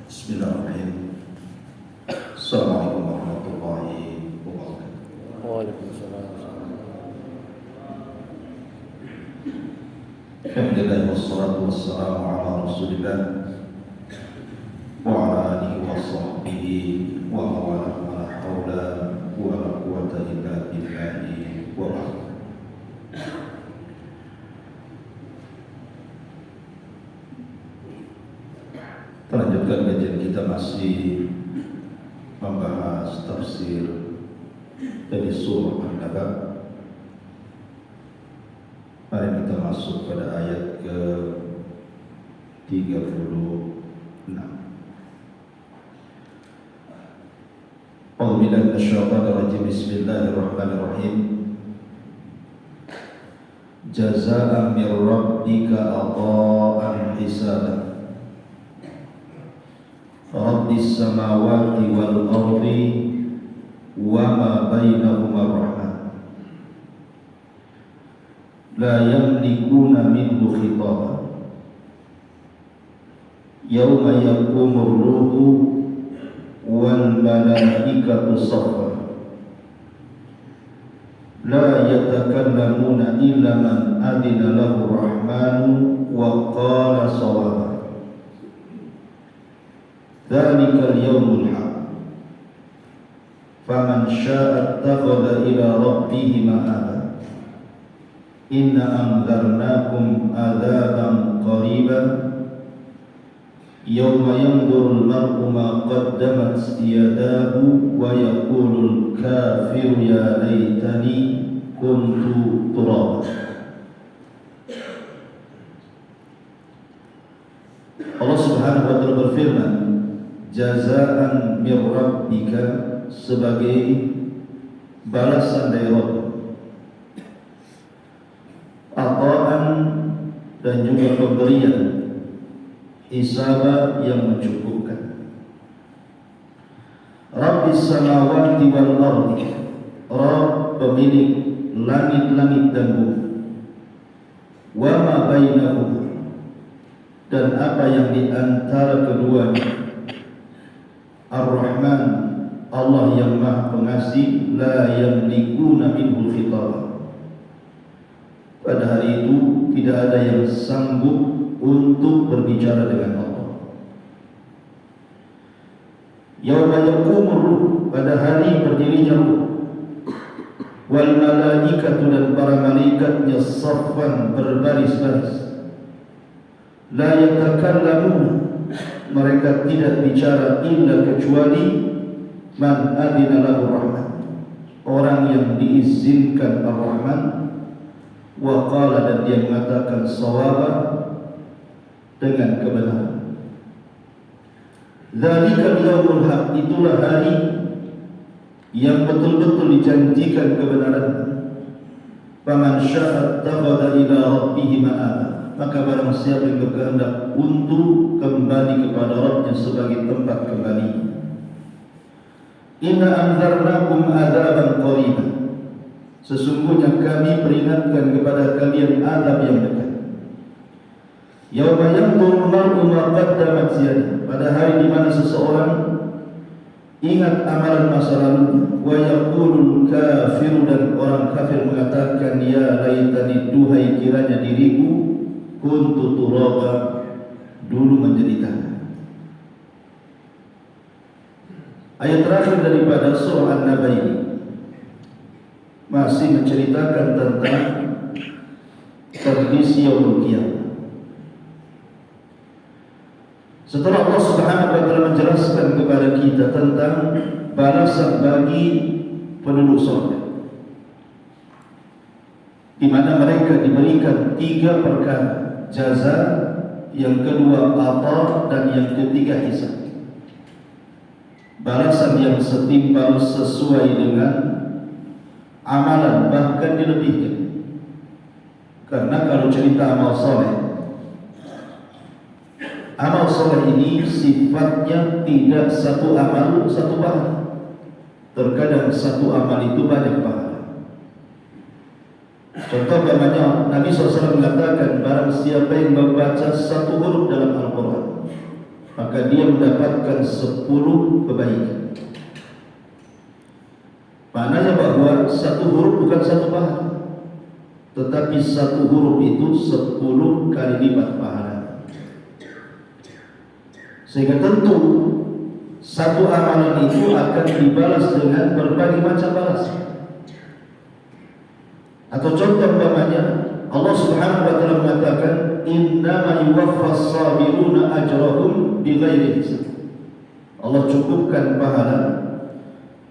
Bismillahirrahmanirrahim. Assalamualaikum warahmatullahi wabarakatuh. Waalaikumsalam. Alhamdulillah wassalatu wassalamu ala Rasulillah wa ala alihi wa sahbihi wa mawala la haula wa la quwwata illa billahi wa ba'd. Lanjutkan kajian kita masih membahas tafsir dari surah An-Naba. Mari kita masuk pada ayat ke 36. A'udzubillahi minasyaitonir rajim. Bismillahirrahmanirrahim. Jazaa'an min rabbika 'ata'an hisaban. Rabbis samawati wal ardi wa ma bainahuma rahman la yamlikuna minhu khitaban yawma yaqumur ruhu wal malaikatu saffan la yatakallamuna illa man adina lahu rahmanu wa qala shawaba. Dzalikal yaumul haq. Faman syaa'a ittakhadha ila rabbih ma'aba. Inna anzarnakum adzaban qariban. Yauma yanzurul mar'u ma qaddamat yadahu wa yaqulul kafiru ya laitani kuntu turaba. Allah Subhanahu wa taala berfirman, jazaan min rabbika, sebagai balasan dari Rabb, ataan dan juga pemberian, hisaba yang mencukupkan. Rabbis samawati wal ardi, Rabb pemilik langit-langit dan bumi, wa ma bainahuma, dan apa yang di antara keduanya. Ar-Rahman, Allah yang Maha Pengasih, la yamlikuna minhu khitaban. Pada hari itu tidak ada yang sanggup untuk berbicara dengan Allah. Yauma yaqumur ruh, pada hari berdirinya ruh, wal malaikatu, dan para malaikatnya, saffan, berbaris-baris. La yatakallamuna, mereka tidak bicara illa kecuali man adina lahu rahman, orang yang diizinkan ar-Rahman, wa qala, dan dia mengatakan shawaba, dengan kebenaran. Dzalikal yaumul haq, itulah hari yang betul-betul dijanjikan kebenaran. Faman syaa'a ittakhadha ila rabbih ma'aba, maka barang siapa yang berkehendak untuk kembali kepada Rabbnya sebagai tempat kembali. Inna anzarnakum adzaban qariban, sesungguhnya kami peringatkan kepada kalian azab yang dekat. Yauma yanzuru mar'u ma qaddamat yadahu, pada hari di mana seseorang ingat amalan masa lalu. Wa yaqulul kafiru, dan orang kafir mengatakan, ya laitani, duhai kiranya diriku, kuntu turaba, dulu menjadi tanah. Ayat terakhir daripada surah An-Naba ini masih menceritakan tentang kondisi yaumul qiyamah. Setelah Allah Subhanahu wa taala menjelaskan kepada kita tentang balasan bagi penduduk surga, di mana mereka diberikan 3 perkara: jaza, yang kedua ata, dan yang ketiga hisab. Balasan yang setimpal sesuai dengan amalan, bahkan dilebihkan. Karena kalau cerita amal soleh ini sifatnya tidak satu amal satu pahala. Terkadang satu amal itu banyak pahala. Contoh namanya Nabi SAW mengatakan, barang siapa yang membaca satu huruf dalam Al-Quran, maka dia mendapatkan 10 kebaikan. Maknanya bahwa satu huruf bukan satu pahala, tetapi satu huruf itu 10 kali lipat pahala. Sehingga tentu satu amalan itu akan dibalas dengan berbagai macam balasan. Atau contoh umpamanya, Allah Subhanahu wa taala mengatakan, "Innama yuwaffas sabiruna ajrahum bighairi hisab." Allah cukupkan pahala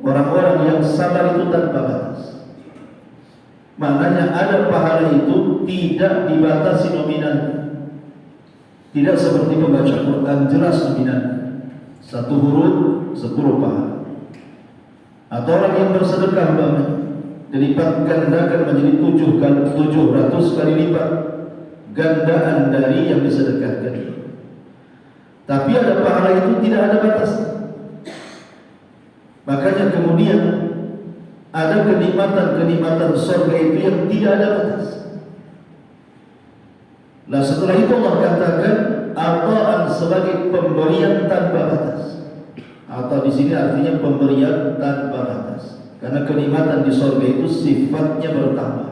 orang-orang yang sabar itu tanpa batas. Maknanya ada pahala itu tidak dibatasi nominalnya. Tidak seperti membaca Quran jelas nominalnya. Satu huruf 10 pahala. Atau orang yang bersedekah umpamanya dilipat gandakan menjadi 700 kali lipat gandaan dari yang disedekahkan. Tapi ada pahala itu tidak ada batas. Makanya kemudian ada kenikmatan-kenikmatan surga itu yang tidak ada batas. Nah setelah itu Allah katakan ataan sebagai pemberian tanpa batas. Atau di sini artinya pemberian tanpa batas. Karena kenikmatan di surga itu sifatnya bertambah,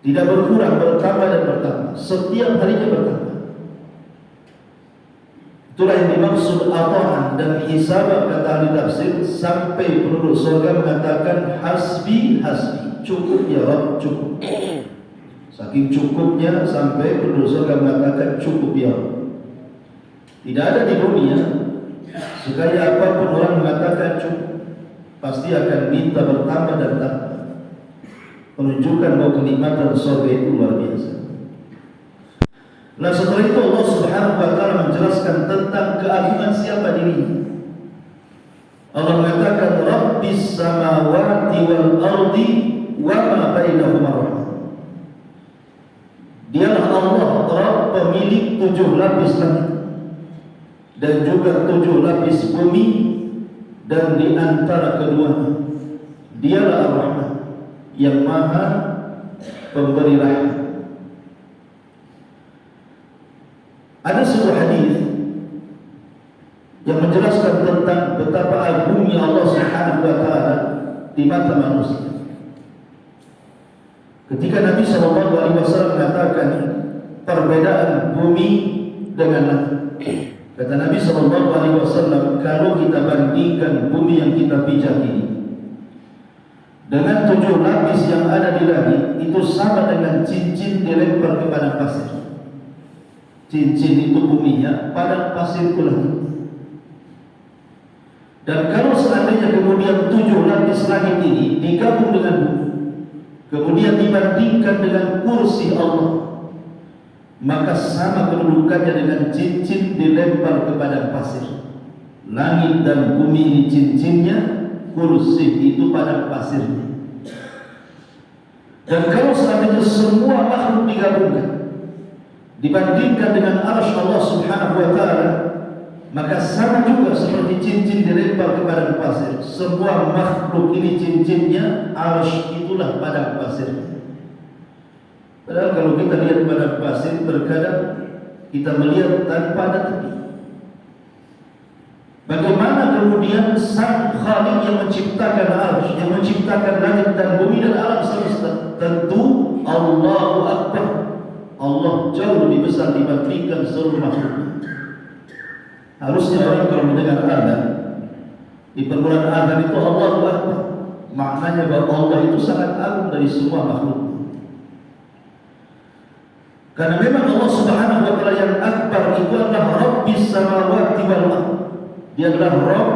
tidak berkurang, bertambah dan bertambah. Setiap harinya bertambah. Itulah yang dimaksud ataan dan hisab kata ahli tafsir. Sampai penduduk surga mengatakan hasbi, hasbi, cukup ya Rabb, cukup. Saking cukupnya sampai penduduk surga mengatakan cukup ya Rabb. Tidak ada di dunia sekaya apapun orang mengatakan cukup, pasti akan minta bertambah dan tambah. Menunjukkan bahwa kenikmatan surga itu luar biasa. Nah setelah itu Allah Subhanahu wa taala menjelaskan tentang keagungan siapa dirinya. Allah mengatakan Rabbis samawati wal ardi wa ma bainahuma rahmah. Dialah Allah, Rabb pemilik 7 lapis langit dan juga 7 lapis bumi, dan di antara keduanya dialah Ar-Rahman yang maha pemberi rahmat. Ada sebuah hadis yang menjelaskan tentang betapa agungnya Allah Subhanahu wa taala di mata manusia. Ketika Nabi SAW mengatakan perbedaan bumi dengan langit, kata Nabi SAW, kalau kita bandingkan bumi yang kita pijak ini dengan 7 lapis yang ada di langit, itu sama dengan cincin dilempar ke padang pasir. Cincin itu buminya, padang pasir pula. Dan kalau seandainya kemudian 7 lapis langit ini digabung dengan bumi, kemudian dibandingkan dengan kursi Allah, maka sama kedudukannya dengan cincin dilempar ke padang pasir. Langit dan bumi ini cincinnya, kursi itu padang pasirnya. Dan kalau seandainya semua makhluk digabungkan dibandingkan dengan arsy Allah Subhanahu wa taala, maka sama juga seperti cincin dilempar ke padang pasir. Semua makhluk ini cincinnya, arsy itulah padang pasirnya. Padahal kalau kita lihat padang pasir, terkadang kita melihat tanpa ada tepi. Bagaimana kemudian Sang Khalik yang menciptakan arsy, yang menciptakan langit dan bumi dan alam semesta? Tentu Allahu Akbar. Allah jauh lebih besar dibandingkan seluruh makhluk. Harusnya orang kalau mendengar azan, di permulaan azan itu Allahu Akbar, maknanya bahwa Allah itu sangat agung dari semua makhluk. Karena memang Allah Subhanahu wa taala yang akbar itu adalah Rabbis samawati wal ardh. Dia adalah Rabb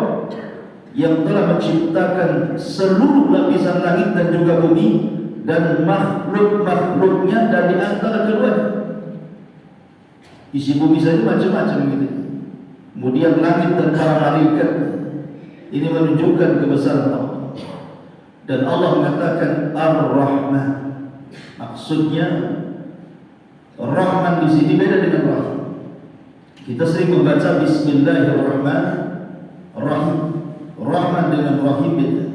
yang telah menciptakan seluruh lapisan langit dan juga bumi dan makhluk-makhluknya dari antara keduanya. Isi bumi saja macam-macam gitu. Kemudian langit dan para malaikat, ini menunjukkan kebesaran Allah. Dan Allah mengatakan Ar-Rahman. Maksudnya Rahman di sini beda dengan Rahim. Kita sering membaca Bismillahirrahmanirrahim. Rahman dengan Rahim beda.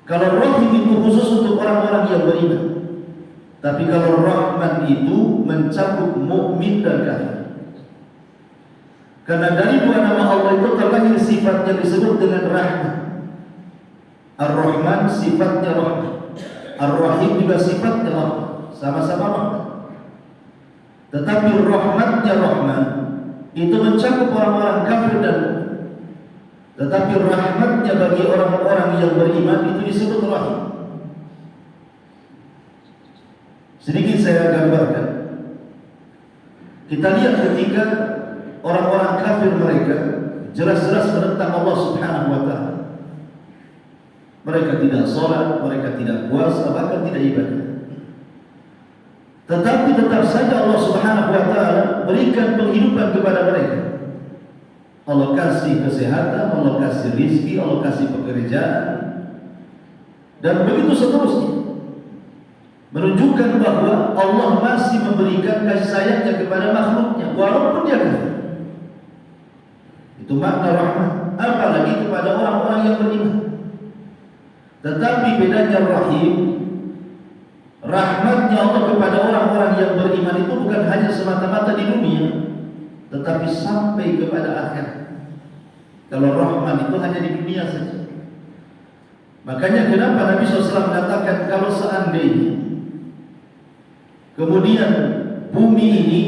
Kalau Rahim itu khusus untuk orang-orang yang beriman, tapi kalau Rahman itu mencakup mukmin dan kafir. Karena dari dua nama Allah itu terlahir sifat yang disebut dengan rahmat. Ar-Rahman sifatnya rahmat, Ar-Rahim juga sifatnya rahmat, sama-sama rahmat. Tetapi rahmatnya Rahman itu mencakup orang-orang kafir dan tetapi rahmatnya bagi orang-orang yang beriman itu disebut rahim. Sedikit saya gambarkan. Kita lihat ketika orang-orang kafir mereka jelas-jelas menentang Allah Subhanahu wa taala. Mereka tidak salat, mereka tidak puasa, bahkan tidak ibadah. Tetapi tetap saja Allah Subhanahu wa taala berikan penghidupan kepada mereka. Allah kasih kesehatan, Allah kasih rizki, Allah kasih pekerjaan, dan begitu seterusnya. Menunjukkan bahwa Allah masih memberikan kasih sayangnya kepada makhluknya walaupun dia kafir. Itu makna rahmat, apalagi kepada orang-orang yang beriman. Tetapi bedanya rahim, rahmatnya Allah kepada orang-orang yang beriman itu bukan hanya semata-mata di dunia, tetapi sampai kepada akhirat. Kalau rahman itu hanya di dunia saja. Makanya kenapa Nabi SAW mengatakan kalau seandainya kemudian bumi ini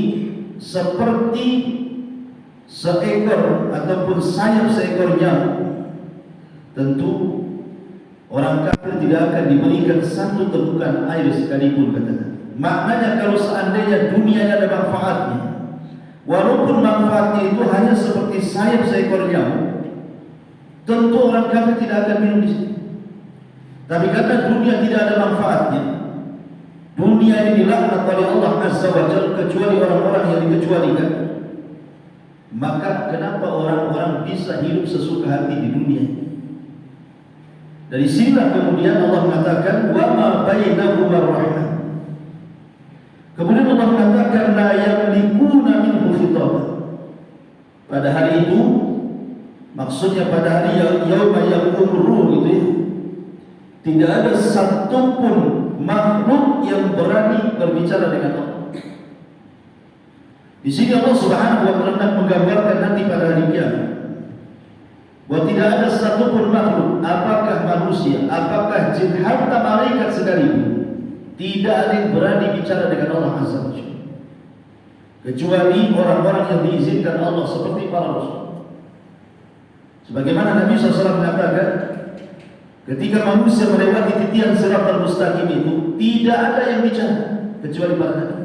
seperti seekor ataupun sayap seekor nyamuk, tentu orang kafir tidak akan diberikan satu tegukan air sekalipun, katanya. Maknanya kalau seandainya dunia ada manfaatnya, walaupun manfaatnya itu hanya seperti sayap seekor nyamuk, tentu orang kafir tidak akan minum di situ. Tapi karena dunia tidak ada manfaatnya, dunia ini dilaknat oleh Allah Azza wa Jalla kecuali orang-orang yang dikecualikan, maka kenapa orang-orang bisa hidup sesuka hati di dunia? Dari sinilah kemudian Allah mengatakan wa ma bainahuma rahmah. Kemudian Allah mengatakan la yamlikuna minhu khitaban. Pada hari itu, maksudnya pada hari yauma yaqumur ruh itu ya, tidak ada satupun makhluk yang berani berbicara dengan Allah. Di sini Allah Subhanahu wa taala menggambarkan nanti pada hari kiamat bahwa tidak ada satupun makhluk, apakah manusia, apakah jin, hatta malaikat sekalipun, tidak ada yang berani bicara dengan Allah Azza wa Jalla, kecuali orang-orang yang diizinkan Allah seperti para rasul. Sebagaimana Nabi SAW mengatakan, ketika manusia melewati titian siratal mustaqim itu, tidak ada yang bicara kecuali para nabi.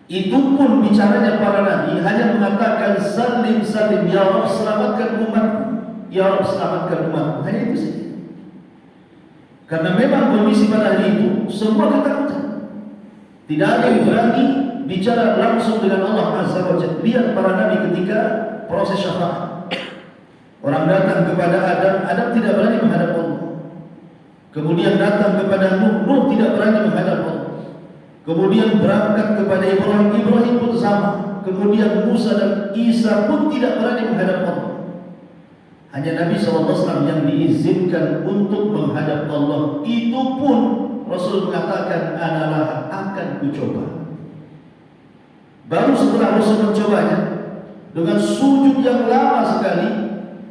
Itu pun bicaranya para nabi hanya mengatakan salim salim, ya Rabb selamatkan umatku, ya Rabb selamatkan umatku, hanya itu saja. Karena memang kondisi pada hari itu semua ketakutan, tidak ada yang berani bicara langsung dengan Allah Azza wa Jalla. Lihat para nabi ketika proses syafaat, orang datang kepada Adam tidak berani menghadap Allah. Kemudian datang kepada Nuh tidak berani menghadap Allah. Kemudian berangkat kepada Ibrahim pun sama. Kemudian Musa dan Isa pun tidak berani menghadap Allah. Hanya Nabi SAW yang diizinkan untuk menghadap Allah. Itu pun Rasul mengatakan adalah akan kucoba. Baru setelah Rasul mencobanya dengan sujud yang lama sekali,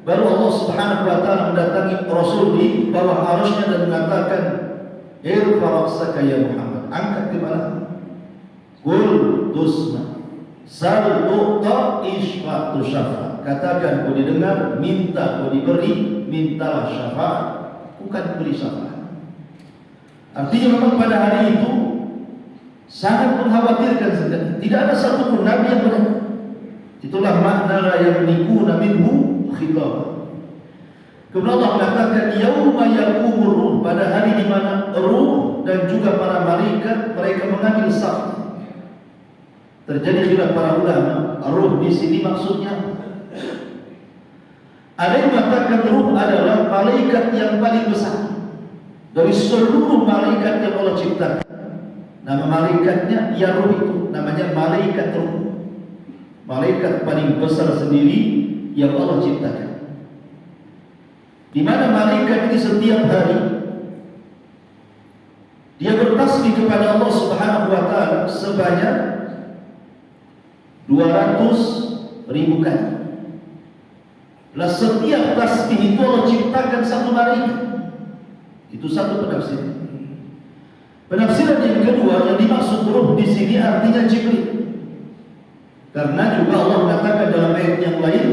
baru Allah Subhanahu wa taala mendatangi Rasul di bawah arasy-Nya dan mengatakan, "Irfa ra'saka ya Muhammad, angkat kepalamu. Qul tusma, sal tu'ta, isfa tusyafa." Katakan kau didengar, minta kau diberi, mintalah syafaat, bukan beri syafaat. Artinya memang pada hari itu sangat mengkhawatirkan sekali. Tidak ada satupun nabi yang berani. Itulah makna la yamlikuna minhu khitab. Kemudian Allah mengatakan yauma yaqumur ruh, pada hari di mana ruh dan juga para malaikat mereka mengambil saf. Terjadi khilaf para ulama, ruh di sini maksudnya, ada yang mengatakan ruh adalah malaikat yang paling besar dari seluruh malaikat yang Allah ciptakan. Nama malaikatnya ya ruh, itu namanya malaikat ruh, malaikat paling besar sendiri yang Allah ciptakan. Di mana malaikat ini setiap hari dia bertasbih kepada Allah Subhanahu wa taala sebanyak 200 1000 kali. Lah setiap tasbih itu Allah ciptakan satu malaikat. Itu satu penafsiran. Penafsiran yang kedua, yang dimaksud ruh di sini artinya Jibril. Karena juga Allah mengatakan dalam ayat yang lain,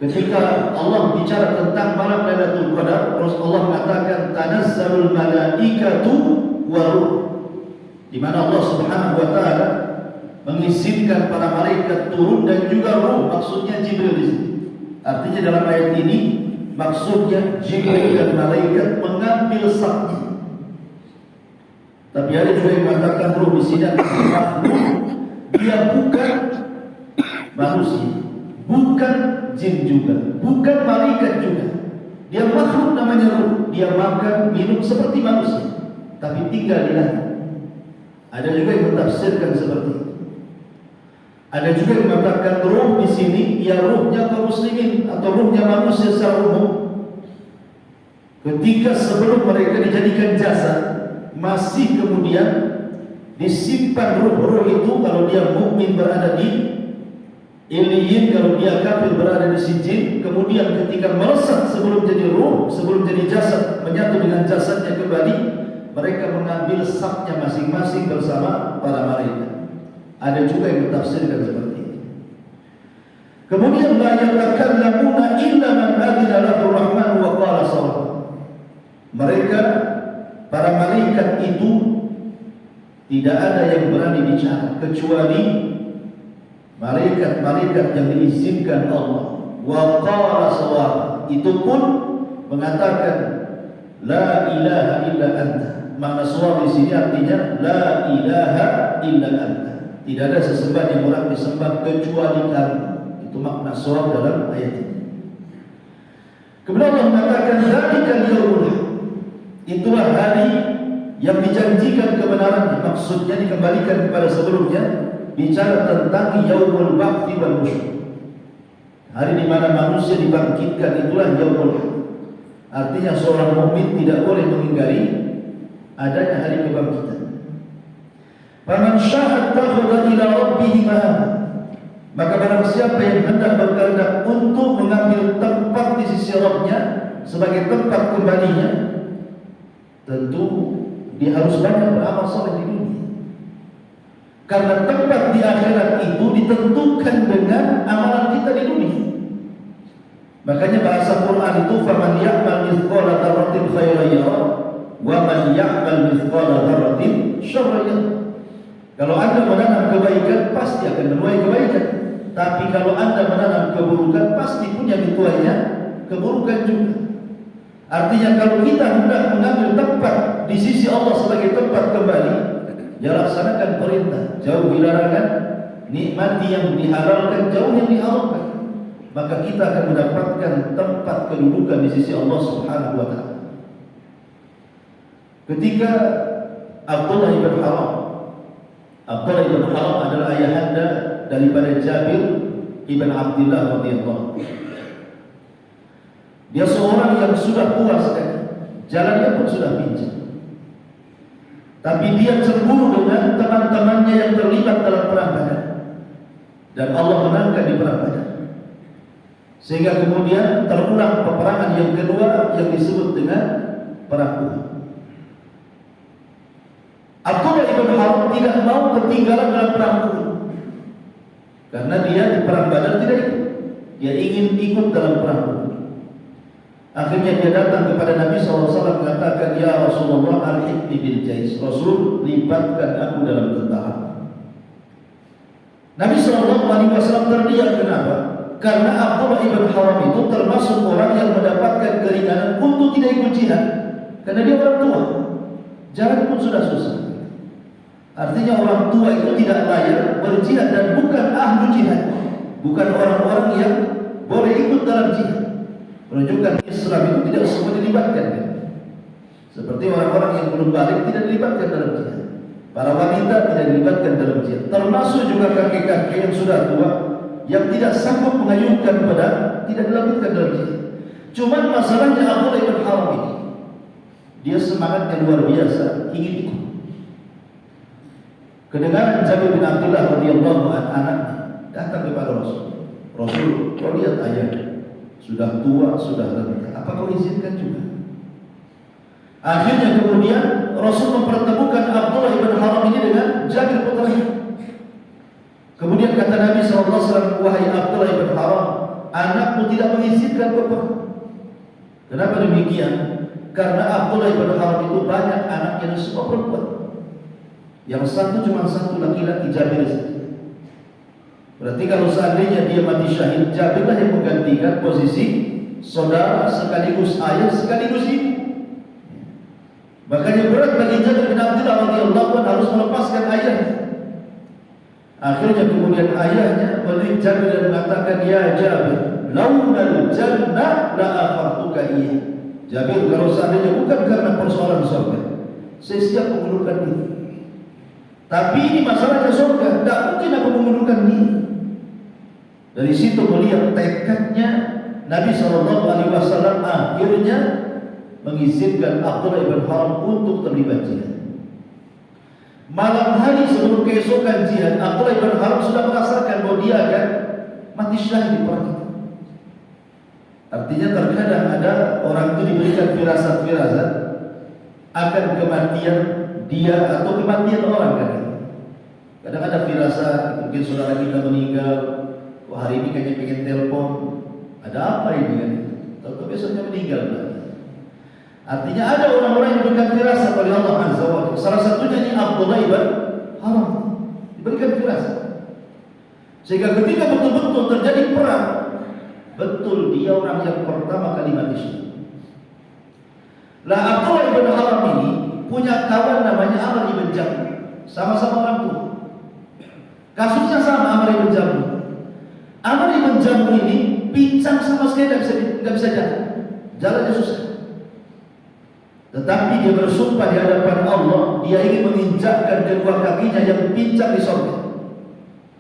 ketika Allah bicara tentang malam Lailatul Qadar, terus Allah mengatakan tanazzalul malaikatu wa ruh, di mana Allah Subhanahu wa taala mengizinkan para malaikat turun dan juga ruh, maksudnya Jibril di sini. Artinya dalam ayat ini maksudnya Jibril dan malaikat mengambil sakti. Tapi ada juga yang mengatakan ruh di sini adalah makhluk, dia bukan manusia, bukan jin juga, bukan malaikat juga. Dia makhluk namanya ruh. Dia makan, minum seperti manusia, tapi tinggal di langit. Ada juga yang mentafsirkan seperti itu. Ada juga yang mengatakan ruh di sini ya ruhnya kaum muslimin atau ruhnya manusia secara umum. Ketika sebelum mereka dijadikan jasad, masih kemudian disimpan ruh-ruh itu. Kalau dia mukmin berada di Iliyin, kalau dia kafir berada di sijin. Kemudian ketika melesat sebelum jadi ruh, sebelum jadi jasad, menyatu dengan jasadnya kembali, mereka mengambil sapnya masing-masing bersama para malaikat. Ada juga yang mentafsirkan seperti ini. Kemudian la yatakallamuna illa man adzina lahu rahman wa qala shawaba. Mereka para malaikat itu tidak ada yang berani bicara kecuali malaikat-malaikat yang diizinkan Allah. Wa qala shawaba, itu pun mengatakan la ilaha illa anta. Makna shawab di sini artinya la ilaha illa anta. Tidak ada sesembahan yang berhak disembah kecuali kamu. Itu makna shawab dalam ayat ini. Kemudian Allah mengatakan dzalikal yaumul haq. Itulah hari yang dijanjikan kebenarannya. Maksudnya dikembalikan kepada sebelumnya, bicara tentang yaumul ba'tsi wal nusyur. Hari di mana manusia dibangkitkan, itulah yaumul haq. Artinya seorang mukmin tidak boleh mengingkari adanya hari kebangkitan. Faman syaa'a ittakhadha ila rabbih ma'aba. Maka barang siapa yang hendak berkehendak untuk mengambil tempat di sisi Rabb-nya sebagai tempat kembalinya, tentu dia harus banyak beramal saleh di dunia. Karena tempat di akhirat itu ditentukan dengan amalan kita di dunia. Makanya bahasa Quran itu faman ya'mal mithqala dzarratin khairan yarah wa man ya'mal mithqala dzarratin syarran yarah. Kalau Anda menanam kebaikan, pasti akan menuai kebaikan. Tapi kalau Anda menanam keburukan, pasti punya dituainya keburukan juga. Artinya kalau kita hendak mengambil tempat di sisi Allah sebagai tempat kembali, ya laksanakan perintah, jauhi larangan, nikmati yang dihalalkan, jauhi yang diharamkan. Maka kita akan mendapatkan tempat kedudukan di sisi Allah Subhanahu wa taala. Ketika Abdullah ibn Haram adalah ayahanda daripada Jabir ibn Abdullah radhiyallahu. Dia seorang yang sudah tua sekali, jalannya pun sudah pincang. Tapi dia cemburu dengan teman-temannya yang terlibat dalam perang Badar, dan Allah menangkan di perang Badar. Sehingga kemudian terulang peperangan yang kedua yang disebut dengan perang Uhud. Abdullah ibn Haram tidak mau ketinggalan dalam perang Uhud, karena dia di perang Badar tidak ikut. Dia ingin ikut dalam perang Uhud. Akhirnya dia datang kepada Nabi SAW mengatakan, ya Rasulullah, alhiqni bil jais. Rasul, libatkan aku dalam tentara. Nabi SAW terdiam. Kenapa? Karena Abdullah ibn Haram itu termasuk orang yang mendapatkan keringanan untuk tidak ikut jihad, karena dia orang tua, jalan pun sudah susah. Artinya orang tua itu tidak layak berjihad dan bukan ahlu jihad, bukan orang-orang yang boleh ikut dalam jihad. Menunjukkan Islam itu tidak semua dilibatkan. Seperti orang-orang yang belum balik tidak dilibatkan dalam jihad, para wanita tidak dilibatkan dalam jihad, termasuk juga kakek-kakek yang sudah tua yang tidak sanggup mengayunkan pedang tidak dilanjutkan dalam jihad. Cuman masalahnya Abdullah ibn Haram ini, dia semangatnya luar biasa, ingin ikut. Kedengaran Jabir bin Abdullah radhiyallahu anhu anaknya datang kepada Rasul. Rasul, kau lihat ayah sudah tua, sudah renta, apa kau izinkan juga? Akhirnya kemudian Rasul mempertemukan Abdullah ibn Haram ini dengan Jabir putranya. Kemudian kata Nabi SAW, wahai Abdullah ibn Haram, anakmu tidak mengizinkan bapak. Kenapa demikian? Karena Abdullah ibn Haram itu banyak anaknya dan semua perempuan. Yang satu cuma satu laki-laki, Jabir saja. Berarti kalau seandainya dia mati syahid, Jabirlah yang menggantikan posisi saudara sekaligus ayah sekaligus ibu. Makanya berat bagi Jabir bin Abdullah radhiyallahu anhu harus melepaskan ayahnya. Akhirnya kemudian ayahnya melihat Jabir dan mengatakan, ya Jabir, launal jannah la afartuka iya. Jabir, kalau seandainya bukan karena persoalan surga, saya siap mengundurkan diri. Tapi ini masalahnya surga, tidak mungkin aku mengundurkan diri. Dari situ melihat tekadnya Nabi SAW akhirnya mengizinkan Abdullah ibn Haram untuk terlibat jihad. Malam hari sebelum keesokan jihad, Abdullah ibn Haram sudah merasakan bahwa dia akan mati syahid di perang itu. Artinya terkadang ada orang itu diberikan firasat-firasat akan kematian dia atau kematian orang kan. Kadang ada firasat, mungkin saudara kita meninggal, wah hari ini kayaknya pengen telepon, ada apa ini kan? Tentu besoknya meninggal kan? Artinya ada orang-orang yang diberikan firasat oleh Allah Azza wa Jalla. Salah satunya ini Abdullah ibn Haram diberikan firasat. Sehingga ketika betul-betul terjadi perang, betul dia orang yang pertama kali mati syahid. Lah Abdullah ibn Haram ini punya kawan namanya Amr ibn Jamuh, sama-sama orang tua. Kasusnya sama Amr ibn Jamuh. Amr ibn Jamuh ini pincang sama sekali, tidak bisa jalan. Jalannya susah. Tetapi dia bersumpah di hadapan Allah, dia ingin menginjakkan kedua kakinya yang pincang di surga.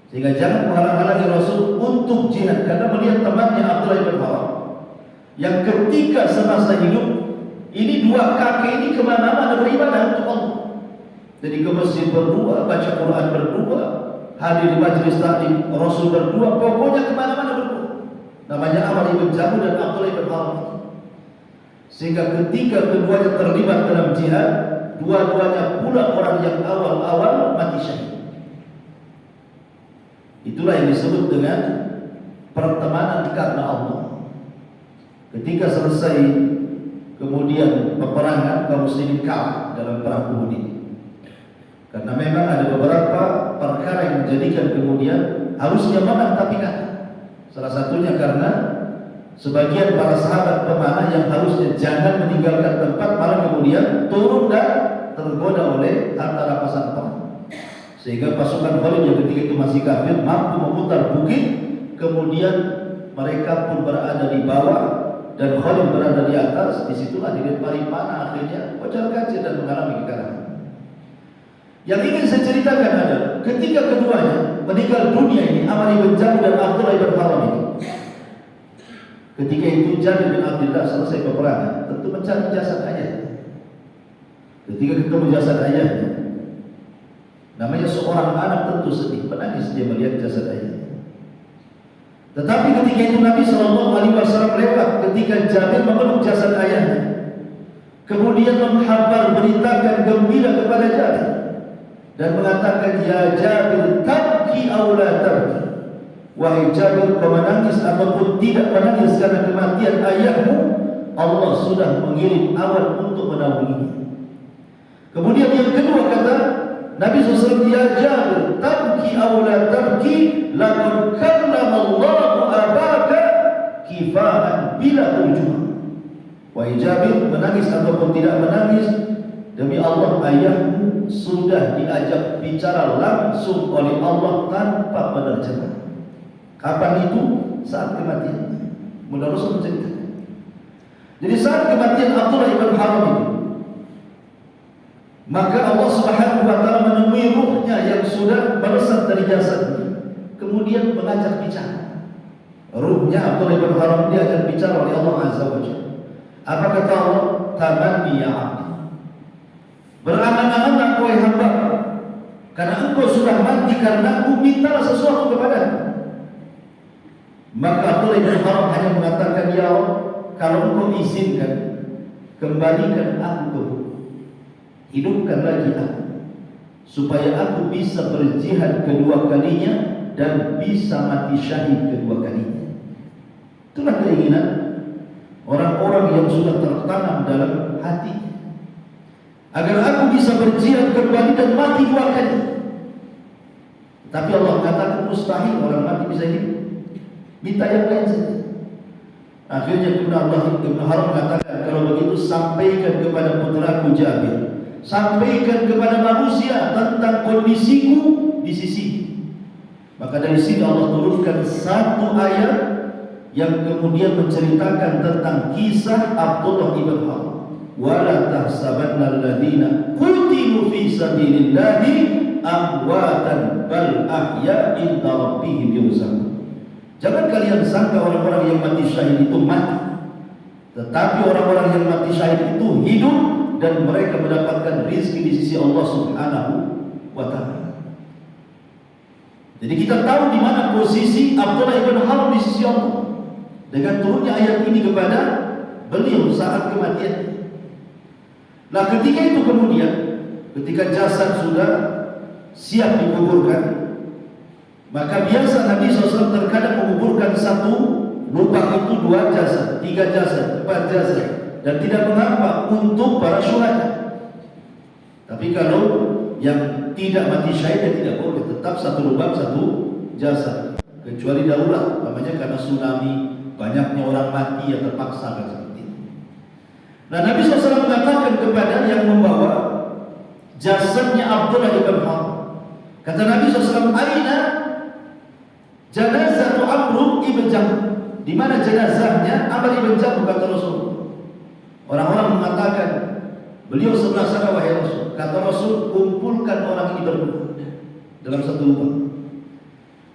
Sehingga jangan menghalang-halangi Rasul untuk jihad, karena melihat temannya Abdullah ibn Haram yang ketika semasa hidup ini dua kaki ini kemana-mana beribadah untuk Allah. Jadi ke masjid berdua, baca Quran berdua, hadir di majlis taklim Rasul berdua, pokoknya kemana-mana berdua. Namanya Amr ibn Jamuh dan Abdullah ibn Haram. Sehingga ketika keduanya terlibat dalam jihad, dua-duanya pula orang yang awal-awal mati syahid. Itulah yang disebut dengan pertemanan karena Allah. Ketika selesai kemudian peperangan, kaum muslimin kalah dalam perang Uhud ini. Karena memang ada beberapa perkara yang menjadikan kemudian harusnya menang tapi kalah. Salah satunya karena sebagian para sahabat pemanah yang harusnya jangan meninggalkan tempat, malah kemudian turun dan tergoda oleh harta rampasan perang. Sehingga pasukan Khalid yang ketika itu masih kafir mampu memutar bukit, kemudian mereka pun berada di bawah dan Khalid berada di atas. Disitulah dilempari panah, akhirnya kocar kacir dan mengalami kekalahan. Yang ingin saya ceritakan adalah ketika keduanya meninggal dunia ini, Amr ibn Jamuh dan Abdullah ibn Haram ini, ketika itu Jabir bin Abdullah selesai peperangan, tentu mencari jasad ayahnya. Ketika ketemu jasad ayahnya, namanya seorang anak tentu sedih, menangis dia melihat jasad ayahnya. Tetapi ketika itu Nabi SAW lewat ketika Jabir memeluk jasad ayahnya, kemudian menghabar beritakan gembira kepada Jabir dan mengatakan, ya Jabir, tabki aw la tabki. Wahai Jabir, kau menangis ataupun tidak menangis karena kematian ayahmu, Allah sudah mengirim awan untuk menaunginya. Kemudian yang kedua kata Nabi SAW, ya Jabir, tabki aw la tabki, laqad kallama Allahu abaka kifaan bila turjuman. Wahai Jabir, menangis ataupun tidak menangis, demi Allah ayahmu sudah diajak bicara langsung oleh Allah tanpa menerjemah. Kapan itu? Saat kematian. Mudah Rasul menceritakan. Jadi saat kematian Abdullah ibn Haram itu, maka Allah Subhanahu wa taala menemui ruhnya yang sudah melesat dari jasadnya, kemudian mengajak bicara. Ruhnya Abdullah ibn Haram diajak bicara oleh Allah Azza wa Jalla. Apa kata Allah? Tamanni ya abdi, berangan-angan wahai hamba, karena engkau sudah mati karena aku mintalah sesuatu kepadamu. Maka Abdullah bin Haram hanya mengatakan, ya Allah, kalau engkau izinkan, kembalikan aku ke bumi, hidupkan lagi aku, supaya aku bisa berjihad kedua kalinya dan bisa mati syahid kedua kalinya. Itulah keinginan orang-orang yang sudah tertanam dalam hati, agar aku bisa berjihad kembali dan mati dua kali. Tapi Allah katakan mustahil orang mati bisa hidup. Minta yang lain saja. Akhirnya kemudian Allah bin Haram mengatakan, kalau begitu sampaikan kepada putraku Jabir, sampaikan kepada manusia tentang kondisiku di sisi. Maka dari sini Allah turunkan satu ayat yang kemudian menceritakan tentang kisah Abdullah bin Haram. Wala tahsabanna alladziina qutilu fi sabilillahi amwatan bal ahya'in 'inda rabbihim yurzaqun. Jangan kalian sangka orang-orang yang mati syahid itu mati, tetapi orang-orang yang mati syahid itu hidup dan mereka mendapatkan rezeki di sisi Allah Subhanahu wa taala. Jadi kita tahu di mana posisi Abdullah bin Haram di sisi Allah dengan turunnya ayat ini kepada beliau saat kematian. Nah, ketika itu kemudian, ketika jasad sudah siap dikuburkan, maka biasa Nabi SAW terkadang menguburkan satu lubang itu 2 jasad, 3 jasad, 4 jasad, dan tidak mengapa untuk para syuhada. Tapi kalau yang tidak mati syahid tidak boleh, tetap satu lubang 1 jasad, kecuali darurat, namanya karena tsunami, banyaknya orang mati yang terpaksa kan seperti itu. Nah, Nabi SAW mengatakan kepada yang membawa jasadnya Abdullah bin Haram, kata Nabi SAW, aina jenazah Amr ibn Jamuh, di mana jenazahnya Amr ibn Jamuh, kata Rasul. Orang-orang mengatakan, beliau sebelah sana wahai Rasul. Kata Rasul, kumpulkan orang ini berdua dalam satu lubang.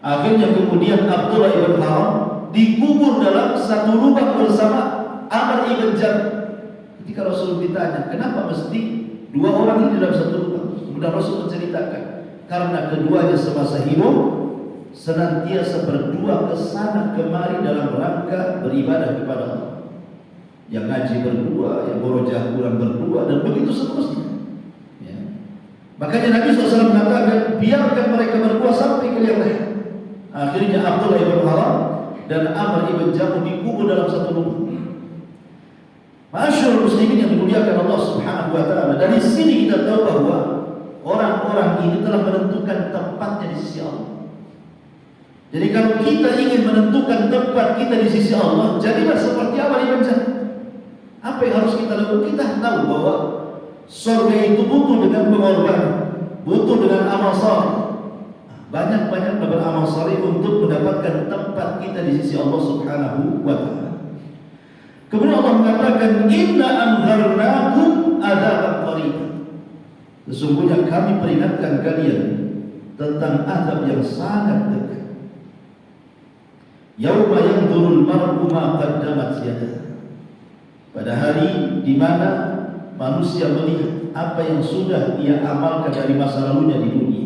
Akhirnya kemudian Abdullah ibn Haram dikubur dalam satu lubang bersama Amr ibn Jamuh. Ketika Rasul ditanya, kenapa mesti 2 orang ini dalam satu lubang? Kemudian Rasul menceritakan, karena keduanya semasa hidup senantiasa berdua kesana kemari dalam rangka beribadah kepada Allah. Yang ngaji berdua, yang murojaah Quran berdua, dan begitu seterusnya. Ya. Makanya Nabi SAW mengatakan, biarkan mereka berdua sampai ke liang lahat. Akhirnya Abdullah ibn Haram dan Amr ibn Jamuh dikubur dalam satu lubang. Masyaallah muslimin yang dimuliakan Allah Subhanahu wa taala. Dari sini kita tahu bahwa orang-orang ini telah menentukan tempatnya di sisi Allah. Jadi kalau kita ingin menentukan tempat kita di sisi Allah, jadilah seperti Amr ibn Jamuh. Apa yang harus kita lakukan? Kita tahu bahwa surga itu butuh dengan pengorbanan, butuh dengan amal saleh. Banyak-banyak beramal saleh untuk mendapatkan tempat kita di sisi Allah Subhanahu wa taala. Kemudian Allah mengatakan, inna anzarnakum adzaban qariba. Sesungguhnya kami peringatkan kalian tentang azab yang sangat dekat. Yauma yanzurul mar'u ma qaddamat yadahu. Pada hari di mana manusia melihat apa yang sudah dia amalkan dari masa lalunya di dunia.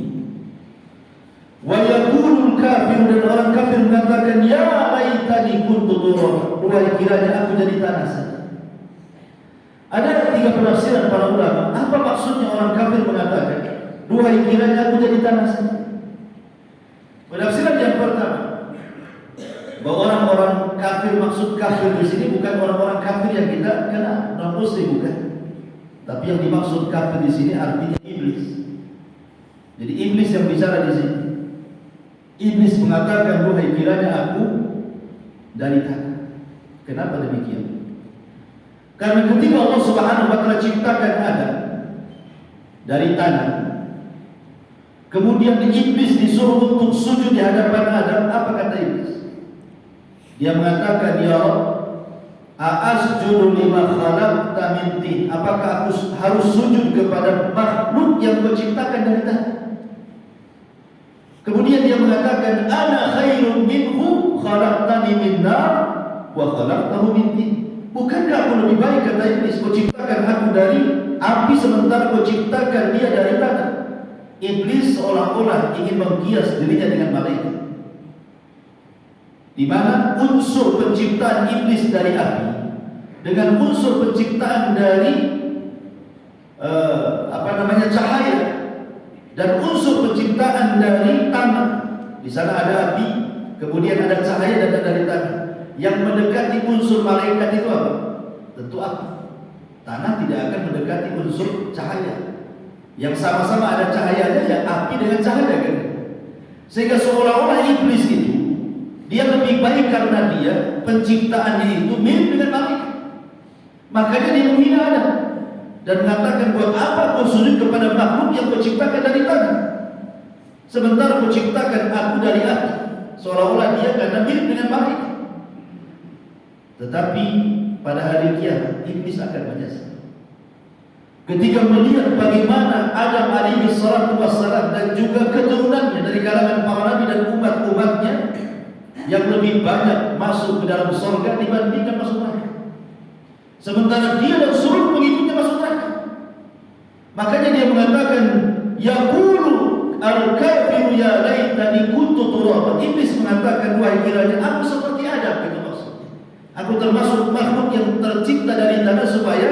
Wa yaqulul kafir, dan orang kafir mengatakan, ya laitani kuntu turaba, duhai kiranya aku jadi tanah saja. Ada 3 penafsiran para ulama. Apa maksudnya orang kafir mengatakan, duhai kiranya aku jadi tanah saja? Penafsiran yang pertama, bahwa orang-orang kafir, maksud kafir di sini bukan orang-orang kafir yang kita kenal, non-muslim bukan. Tapi yang dimaksud kafir di sini artinya iblis. Jadi iblis yang bicara di sini. Iblis mengatakan, duhai kiranya aku dari tanah. Kenapa demikian? Karena ketika Allah Subhanahu wa taala ciptakan Adam dari tanah, kemudian iblis disuruh untuk sujud di hadapan Adam, apa kata iblis? Dia mengatakan, ya asjudu lima khalaqta min tin. Apakah aku harus sujud kepada makhluk yang kau ciptakan dari tanah? Kemudian dia mengatakan, ana khairun minhu khalaqtani min nar wa khalaqtahu min tin. Bukankah aku lebih baik, kata iblis, kau ciptakan aku dari api sementara kau ciptakan dia dari tanah. Iblis seolah-olah ingin mengkias dirinya dengan malaikat. di mana unsur penciptaan iblis dari api dengan unsur penciptaan dari cahaya dan unsur penciptaan dari tanah. Di sana ada api, kemudian ada cahaya dan ada dari tanah. Yang mendekati unsur malaikat itu apa? Tentu api. Tanah tidak akan mendekati unsur cahaya. Yang sama-sama ada cahayanya ya api dengan cahaya kan. Sehingga seolah-olah iblis itu dia lebih baik karena dia penciptaannya itu mirip dengan malaikat. Makanya dia menghina Adam dan mengatakan, buat apa kau sujud kepada makhluk yang kau ciptakan dari tanah, sementara kau ciptakan aku dari api. Seolah-olah dia karena mirip dengan malaikat. Tetapi pada hari kiamat iblis akan menyesal ketika melihat bagaimana Adam alaihi salatu wassalam dan juga keturunannya dari kalangan para nabi dan umat-umatnya yang lebih banyak masuk ke dalam surga dibandingkan masuk neraka. Sementara dia dan seluruh pengikutnya masuk neraka. Makanya dia mengatakan, yaqulu al-kafiru ya laitani kuntu turaban. Iblis mengatakan, wahai kiranya aku seperti Adam. Itu maksudnya. Aku termasuk makhluk yang tercipta dari tanah supaya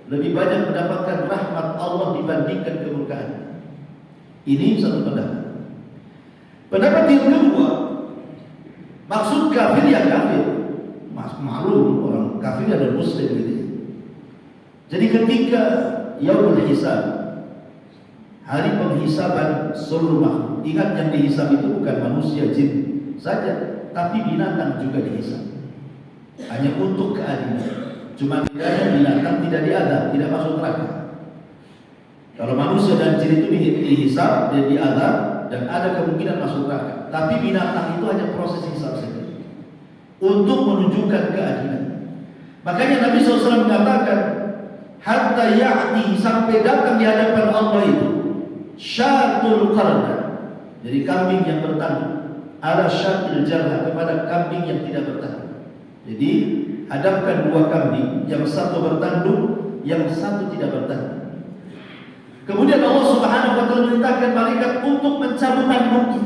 lebih banyak mendapatkan rahmat Allah dibandingkan kemurkaan. Ini satu pendapat. Pendapat yang kedua, maksud kafir ya kafir. Maklum orang kafir ada muslim gitu. Jadi ketika yaumul hisab, hari penghisaban seluruh makhluk. Ingat yang dihisab itu bukan manusia, jin saja, tapi binatang juga dihisab. Hanya untuk keadilan. Cuma bedanya binatang tidak diadab, tidak masuk neraka. Kalau manusia dan jin itu dihisab, dia diadab dan ada kemungkinan masuk neraka. Tapi binatang itu hanya proses hisab saja untuk menunjukkan keadilan. Makanya Nabi SAW mengatakan, hatta ya'ti, sampai datang di hadapan Allah itu syatul qarna, jadi kambing yang bertanduk, ala syatil jarha, kepada kambing yang tidak bertanduk. Jadi hadapkan dua kambing, yang satu bertanduk, yang satu tidak bertanduk. Kemudian Allah Subhanahu wa taala memerintahkan malaikat untuk mencabut tanduknya.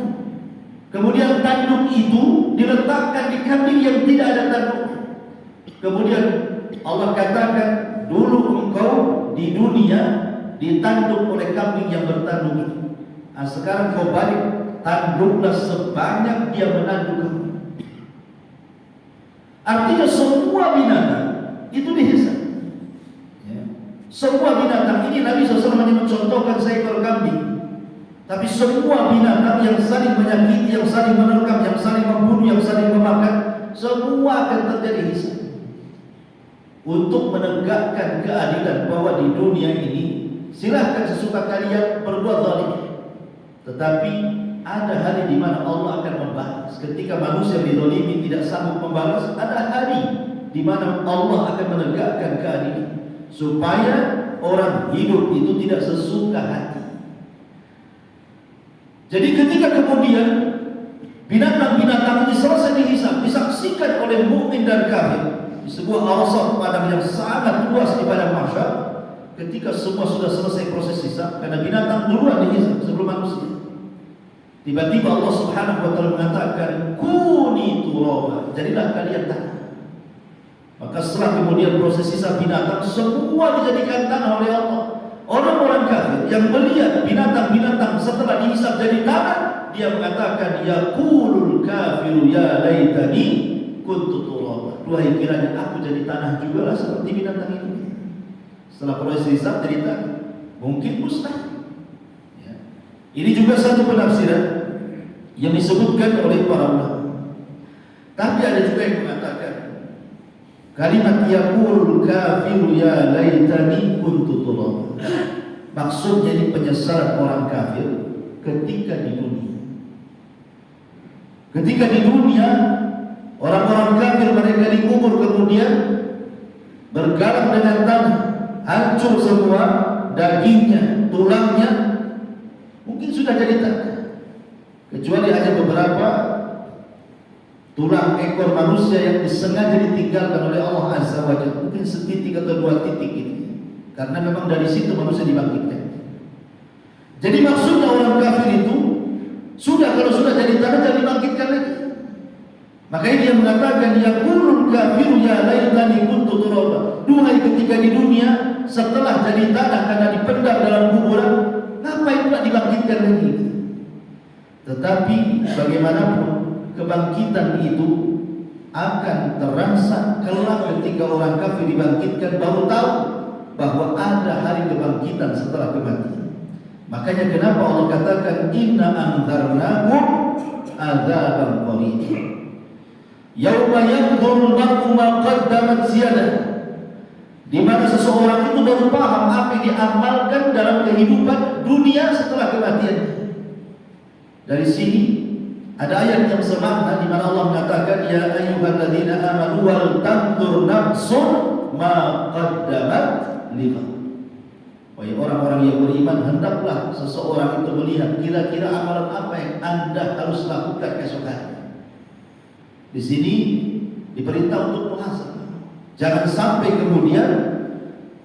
Kemudian tanduk itu diletakkan di kambing yang tidak ada tanduk. Kemudian Allah katakan, dulu engkau di dunia ditanduk oleh kambing yang bertanduk itu. Nah, sekarang kau balik, tanduklah sebanyak dia menanduk kamu. Artinya semua binatang itu dihisab. Ya. Semua binatang ini Nabi SAW hanya mencontohkan seekor kambing. Tapi semua binatang yang saling menyakiti, yang saling menerkam, yang saling membunuh, yang saling memakan, semua akan terjadi hisab. Untuk menegakkan keadilan bahwa di dunia ini silahkan sesuka kalian berbuat zalim, tetapi ada hari di mana Allah akan membalas. Ketika manusia dizalimi tidak sanggup membalas, ada hari di mana Allah akan menegakkan keadilan supaya orang hidup itu tidak sesuka hati. Jadi ketika kemudian binatang-binatang ini selesai dihisab, disaksikan oleh mukmin dan kafir di sebuah awsat padang yang sangat luas di padang mahsyar, ketika semua sudah selesai proses hisab, karena binatang duluan dihisab sebelum manusia, tiba-tiba Allah Subhanahu wa taala mengatakan, kuni turaba, jadilah kalian tanah. Maka setelah kemudian proses hisab binatang, semua dijadikan tanah oleh Allah. Orang-orang kafir yang melihat binatang-binatang setelah dihisab jadi tanah, dia mengatakan, yaqulul kafiru ya laitani kuntu turaba. Duhai kiranya aku jadi tanah juga lah seperti binatang itu. Setelah proses hisab jadi tanah, mungkin mustahil. Ya. Ini juga satu penafsiran yang disebutkan oleh para ulama. Tapi ada juga yang mengatakan kalimat yaqulul kafiru ya laitani kuntu turaba, maksudnya ini penyesalan orang kafir ketika di dunia. Ketika di dunia orang-orang kafir mereka dikubur, kemudian bergaram dengan tanah, hancur semua dagingnya, tulangnya, mungkin sudah jadi tanah, kecuali hanya beberapa tulang ekor manusia yang disengaja ditinggalkan oleh Allah Azza wa Jalla, mungkin setitik atau dua titik itu, karena memang dari situ manusia dibangkitkan. Jadi maksudnya orang kafir itu sudah, kalau sudah jadi tanah jangan dibangkitkan lagi. Makanya dia mengatakan yaqulul kafiru ya laitani kuntu turaba. Duhai ketika di dunia setelah jadi tanah karena dipendam dalam kuburan, ngapain pula dibangkitkan lagi? Tetapi bagaimanapun kebangkitan itu akan terasa kelak ketika orang kafir dibangkitkan baru tahu bahwa ada hari kebangkitan setelah kematian. Makanya kenapa Allah katakan inna anzarnakum adzaban qarib. Yauma yanzurul mar'u ma qaddamat siyadah. Di mana seseorang itu baru paham apa yang diamalkan dalam kehidupan dunia setelah kematian. Dari sini ada ayat yang semakna di mana Allah mengatakan ya ayyuhalladzina amanu wal tanzur nafsun ma qaddamat lighad. Wahai orang-orang yang beriman, hendaklah seseorang itu melihat kira-kira amalan apa yang Anda harus lakukan esok hari. Di sini diperintah untuk muhasabah. Jangan sampai kemudian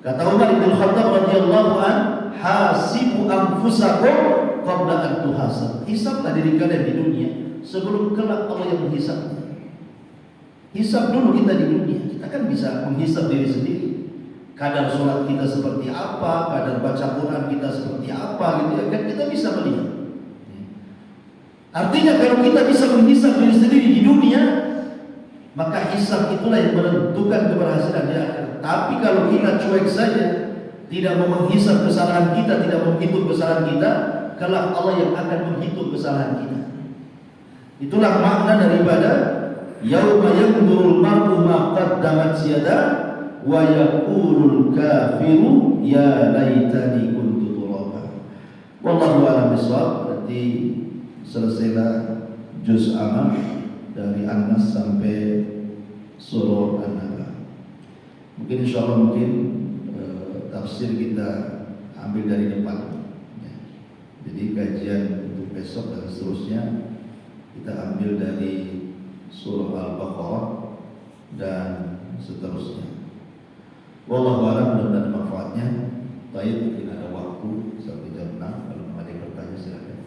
kata Umar bin Khattab radhiyallahu an, hasibu anfusakum qabla an tuhasab. Hisablah diri kalian di dunia sebelum kelak Allah yang menghisab. Hisab dulu kita di dunia. Kita kan bisa menghisab diri sendiri. Kadar sholat kita seperti apa, kadar baca Quran kita seperti apa, gitu ya kan kita bisa melihat. Artinya kalau kita bisa menghisab diri sendiri di dunia, maka hisab itulah yang menentukan keberhasilan di akhirat. Tapi kalau kita cuek saja, tidak mau menghisab kesalahan kita, tidak mau menghitung kesalahan kita, kelak Allah yang akan menghitung kesalahan kita. Itulah makna daripada yauma yanzurul mar'u ma qaddamat yadah wa yaqulul kafiru ya laitani kuntu turaba. Wallahu a'lam bishawab. Berarti selesailah juz amal dari An-Nas sampai surah An-Naba. Mungkin insyaallah tafsir kita ambil dari depan. Jadi kajian untuk besok dan seterusnya kita ambil dari surah Al-Baqarah dan seterusnya. Wallahu a'lam, mudah-mudahan manfaatnya. Baik, mungkin ada waktu sampai jam 6. Kalau ada yang bertanya silakan.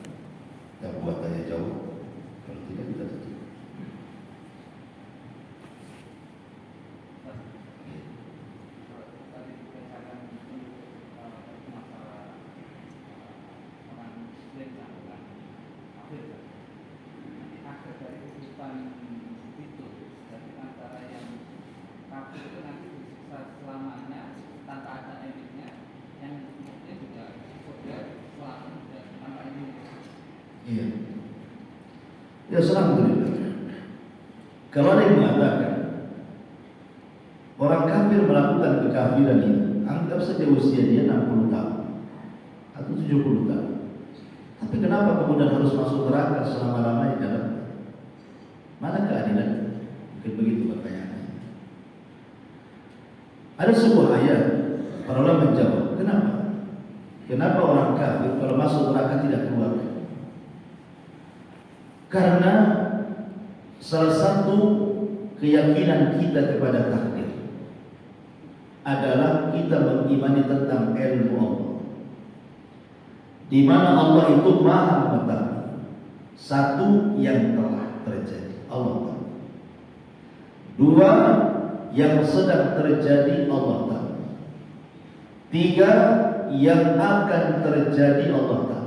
Kita buat tanya jawab. Kalau tidak kita tutup. Iya. Ya alhamdulillah. Kalau ada yang mengatakan orang kafir melakukan kekafiran itu, anggap saja usia dia 60 tahun atau 70 tahun. Tapi kenapa kemudian harus masuk neraka selama-lamanya dalam? Mana keadilan? Mungkin begitu pertanyaannya. Ada sebuah ayat, para ulama menjawab, kenapa? Kenapa orang kafir kalau masuk neraka tidak keluar? Karena salah satu keyakinan kita kepada takdir adalah kita mengimani tentang ilmu Allah, di mana Allah itu Maha mengetahui. Satu, yang telah terjadi, Allah tahu. Dua, yang sedang terjadi, Allah tahu. Tiga, yang akan terjadi, Allah tahu.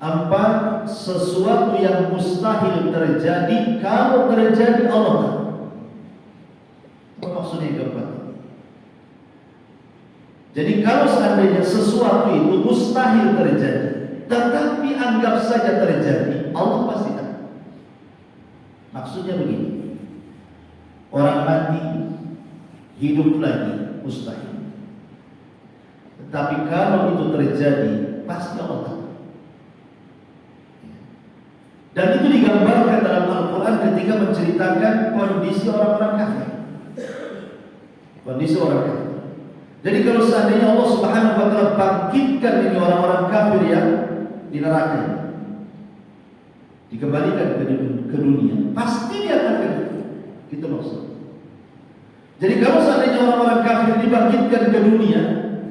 Empat, sesuatu yang mustahil terjadi, kalau terjadi Allah tahu. Apa maksudnya yang keempat? Jadi kalau seandainya sesuatu itu mustahil terjadi, tetapi anggap saja terjadi, Allah pasti tahu. Maksudnya begini, orang mati hidup lagi mustahil, tetapi kalau itu terjadi pasti Allah tahu. Dan itu digambarkan dalam Al-Quran ketika menceritakan kondisi orang-orang kafir. Kondisi orang kafir. Jadi kalau seandainya Allah Subhanahu wa taala bangkitkan ini orang-orang kafir yang di neraka ini, dikembalikan ke dunia, pasti dia akan kafir. Gitu maksud. Jadi kalau seandainya orang-orang kafir dibangkitkan ke dunia,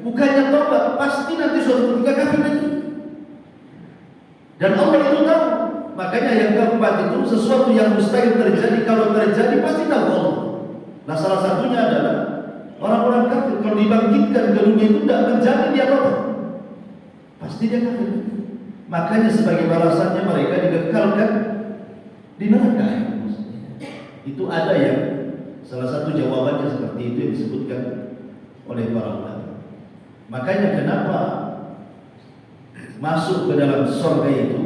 bukannya tobat, pasti nanti suatu ketika kafir lagi. Dan Allah itu tahu. Makanya yang keempat itu sesuatu yang mustahil terjadi, kalau terjadi pasti tahu Allah. Nah, salah satunya adalah orang-orang kafir kalau dibangkitkan ke dunia itu tidak menjadi dia apa? Pasti dia kafir. Makanya sebagai balasannya mereka dikekalkan di neraka. Itu ada yang salah satu jawabannya seperti itu yang disebutkan oleh para ulama. Makanya kenapa masuk ke dalam surga itu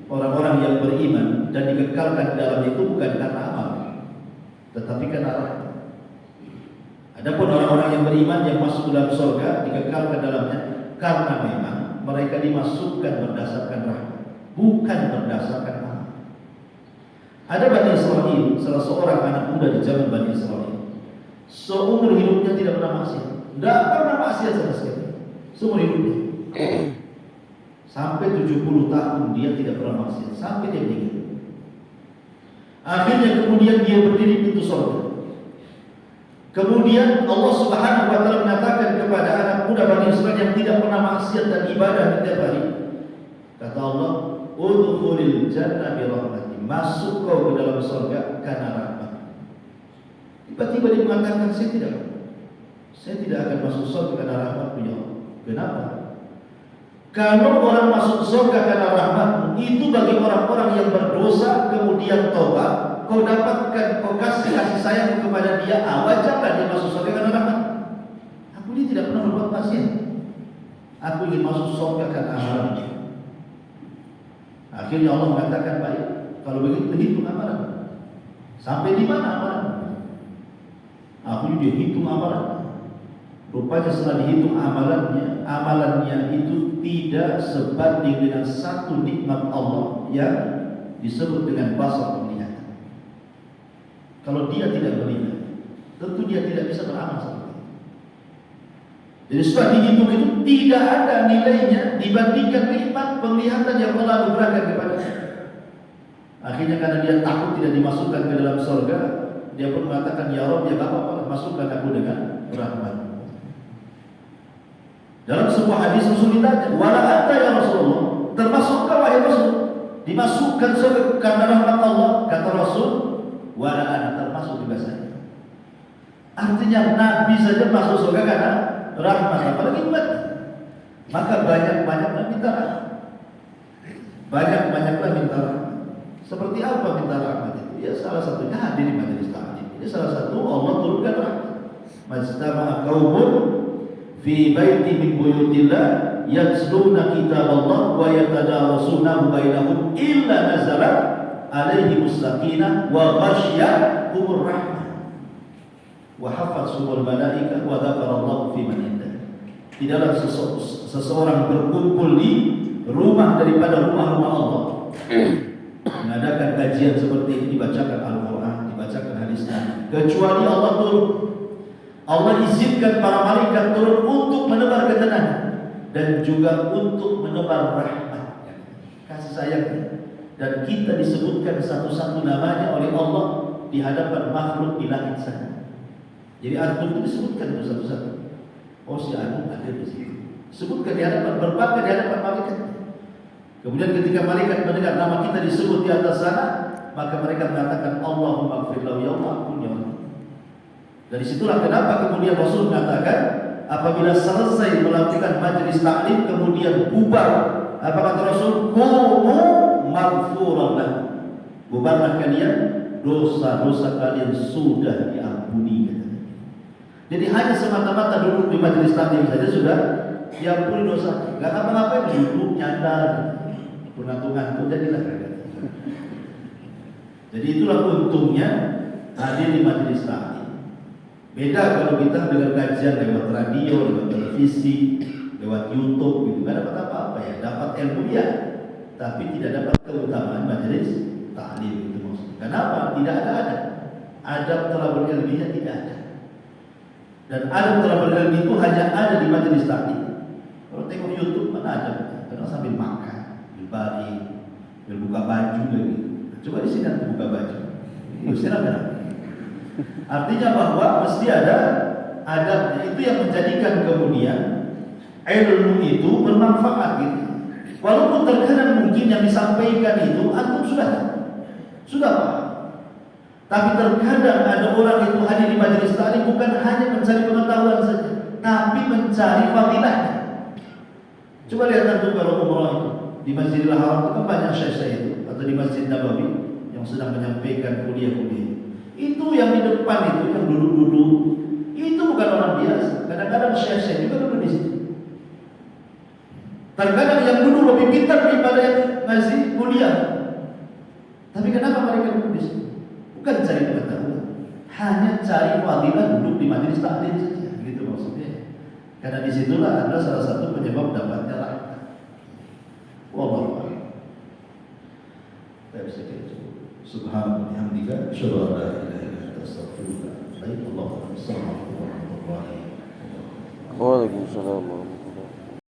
orang-orang yang beriman dan dikekalkan dalam itu bukan karena amal, tetapi karena rahmat. Adapun orang-orang yang beriman yang masuk ke dalam surga dikekalkan dalamnya karena memang mereka dimasukkan berdasarkan rahmat, bukan berdasarkan amal. Ada Bani Israel, salah seorang anak muda di zaman Bani Israel, seumur hidupnya tidak pernah maksiat, tidak pernah maksiat sama sekali, seumur hidupnya. Sampai 70 tahun dia tidak pernah maksiat, sampai dia meninggal. Akhirnya kemudian dia berdiri pintu surga. Kemudian Allah Subhanahu wa taala mengatakan kepada anak muda Bani Israil yang tidak pernah maksiat dan ibadah setiap hari. Kata Allah, "Udkhulil jannah bi rahmati." Masuk kau ke dalam surga karena rahmat. Tiba-tiba dia mengatakan, saya tidak akan masuk surga karena rahmat-Mu ya Allah. Kenapa? Kalau orang masuk surga karena rahmat itu bagi orang-orang yang berdosa kemudian taubat, kau dapatkan, kau kasih sayang kepada dia, wajarlah dia masuk surga karena rahmat. Aku ini tidak pernah berbuat maksiat, aku ingin masuk surga karena amalan. Akhirnya Allah mengatakan, baik, kalau begitu hitung amalan. Sampai di mana amalan? Aku juga hitung amalan. Rupanya setelah dihitung amalannya itu tidak sebanding dengan satu nikmat Allah yang disebut dengan basar penglihatan. Kalau dia tidak melihat, tentu dia tidak bisa beramal seperti itu. Jadi setelah dihitung itu tidak ada nilainya dibandingkan nikmat penglihatan yang Allah anugerahkan kepadanya. Akhirnya karena dia takut tidak dimasukkan ke dalam surga, dia pun mengatakan, ya Rabb, ya apa-apa, masukkan aku dengan rahmat. Dalam sebuah hadis Rasul ditanya, wala anta ya Rasulullah, termasukkah wahai Rasul dimasukkan surga karena rahmat Allah? Kata Rasul, wala ana, termasuk juga saya. Artinya Nabi saja masuk surga karena rahmat, apalagi umat. Maka banyak-banyaklah minta rahmat. Banyak-banyaklah minta rahmat. Seperti apa minta rahmat itu? Ya salah satunya hadir di majelis taklim. Ini salah satu Allah turunkan rahmat. Majtama'a qaumun fi baiti min buyutillah yatluna kitaballah wa yatadarasunahu bainahum illa nazalat alaihimus sakinah wa ghasyiyahumur rahmah wa hafazuhumul malaikah wa dzakarallahu fi man indah. Tidaklah seseorang berkumpul di rumah daripada rumah-rumah Allah mengadakan kajian seperti ini, dibacakan Al-Quran, dibacakan hadis Nabi, kecuali Allah turun. Allah izinkan para malaikat turun untuk menebar ketenangan dan juga untuk menebar rahmat, kasih sayangnya. Dan kita disebutkan satu-satu namanya oleh Allah di hadapan makhluk di langit sana. Jadi antum itu disebutkan itu satu-satu. Oh, si Anu ada di sini. Sebutkan di hadapan, berbangga di hadapan malaikat. Kemudian ketika malaikat mendengar nama kita disebut di atas sana, maka mereka mengatakan, Allahumma ighfir lahu ya Allah, ampun ya Allah. Dari situlah kenapa kemudian Rasul mengatakan, apabila selesai melakukan majelis taklim kemudian bubar, apa kata Rasul? Qumu maghfuran lahu. Bubarlah kalian, dosa-dosa kalian sudah diampuni. Jadi hanya semata-mata duduk di majelis taklim saja sudah diampuni dosa. Enggak apa-apa, duduk nyandar, pengantungan pun jadilah. Jadi itulah untungnya hadir di majelis taklim. Beda kalau kita dengar kajian lewat radio, lewat televisi, lewat YouTube, gitu nggak dapat apa-apa ya. Dapat ilmu ya, tapi tidak dapat keutamaan majelis taklim itu maksudnya. Kenapa? Tidak ada adab thalabul ilminya tidak ada. Dan adab thalabul ilmi itu hanya ada di majelis taklim. Kalau tengok YouTube mana ada? Karena sambil makan, berbaring, berbuka baju lagi. Coba di sini nanti buka baju. Ini silakan. Artinya bahwa mesti ada adabnya. Itu yang menjadikan kemudian ilmu itu bermanfaat gitu. Walaupun terkadang mungkin yang disampaikan itu antum sudah paham. Tapi terkadang ada orang itu hadir di majelis taklim bukan hanya mencari pengetahuan saja, tapi mencari fadilahnya. Coba lihat antum kalau umrah itu di Masjidil Haram itu kan banyak syekh-syekh itu, atau di Masjid Nabawi yang sedang menyampaikan kuliah-kuliah. Itu yang di depan itu, yang duduk-duduk, itu bukan orang biasa. Kadang-kadang syekh-syekh juga duduk di situ. Terkadang yang duduk lebih pintar daripada yang ngasih kuliah. Tapi kenapa mereka duduk di situ? Bukan cari pengetahuan, hanya cari fadilah duduk di majelis taklim saja, gitu maksudnya. Karena disitulah adalah salah satu penyebab dapatnya rahmat. Wallahu a'lam. Subhanallah hamdika asyhadu an la ilaha illa anta astaghfiruka wa atubu ilaik. Allahumma shalli ala Muhammad. Waalaikumsalam warahmatullahi wabarakatuh.